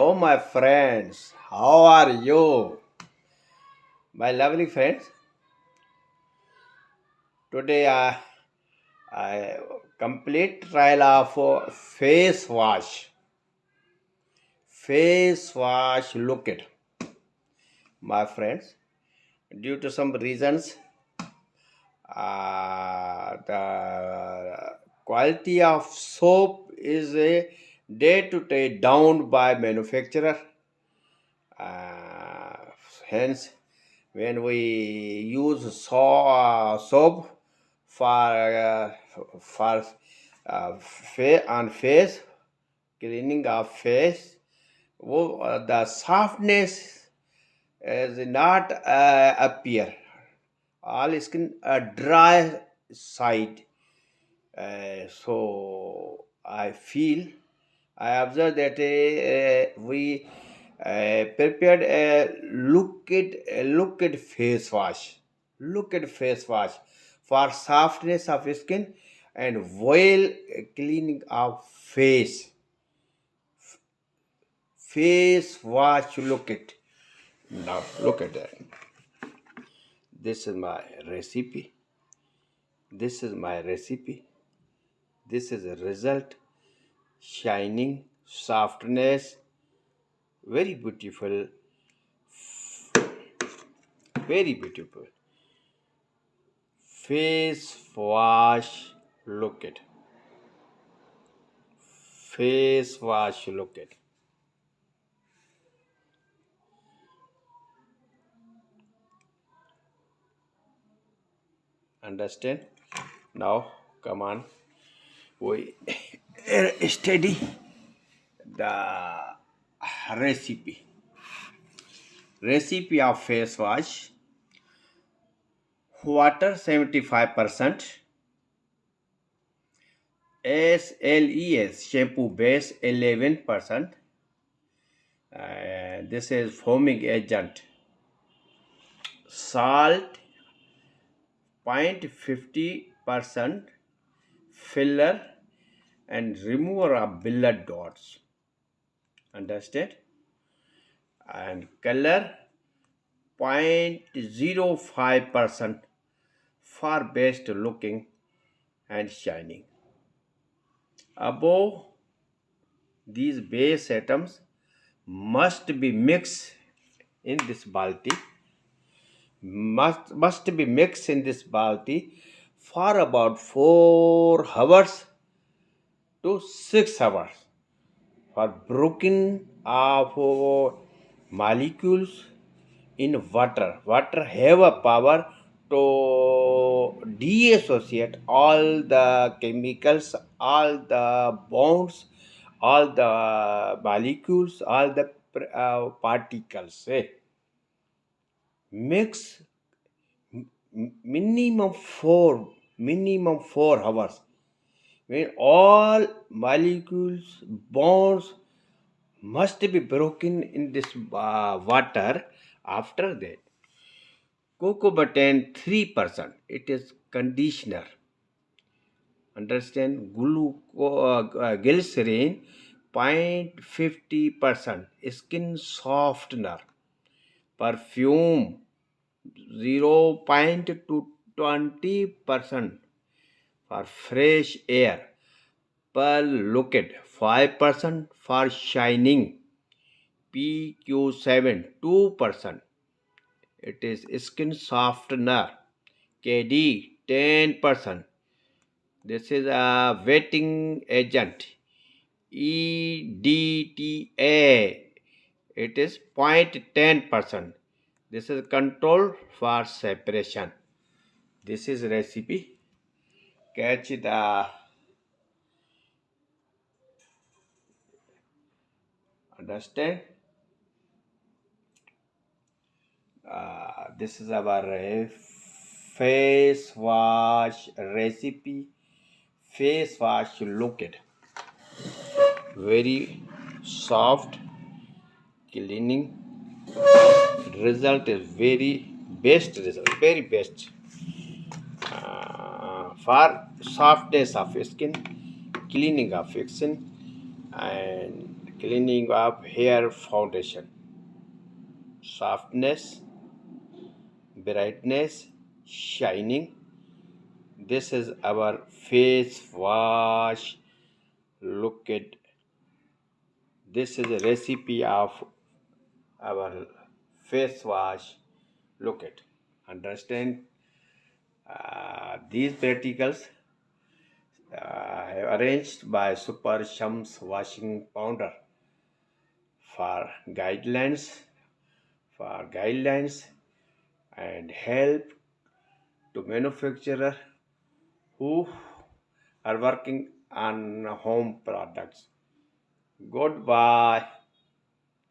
Oh, my friends, how are you? My lovely friends, today I complete trial of face wash. Face wash, look it, my friends. Due to some reasons, the quality of soap is a day to day down by manufacturer. Uh, Hence, when we use soap for on face cleaning of face, the softness is not appear. All skin a dry side. So I feel I observe that we prepared a look at face wash. Look at face wash for softness of skin and while cleaning of face. Face wash. Look at now. Look at that. This is my recipe. This is my recipe. This is a result. Shining, softness, very beautiful, very beautiful. Face wash, look at. Face wash, look at. Understand? Now, come on. We study the recipe. Recipe of face wash. Water 75%. SLES shampoo base 11%. This is foaming agent. Salt 0.50%, filler and remover of billet dots. Understand? And color 0.05% for best looking and shining. Above these base atoms must be mixed in this balti must be mixed in this balti for about 4 hours to 6 hours for broken of molecules in water. Water have a power to deassociate all the chemicals, all the bonds, all the molecules, all the particles. Mix minimum 4 hours when all molecules bonds must be broken in this water. After that, cocoa butter 3%, it is conditioner. Understand? Glycerin 0.50%, skin softener. Perfume 0.20% for fresh air. Pearl liquid 5% for shining. PQ7 2%. It is skin softener. KD 10%. This is a wetting agent. EDTA. It is 0.10%. This is control for separation. This is recipe. Catch the understand. This is our face wash recipe. Face wash. Look at very soft cleaning. Result is very best result. Very best for softness of skin, cleaning of skin, and cleaning up hair foundation, softness, brightness, shining. This is our face wash. Look at this is a recipe of our face wash. Look at understand these particles arranged by Super Shams washing powder for guidelines and help to manufacturer who are working on home products. Goodbye.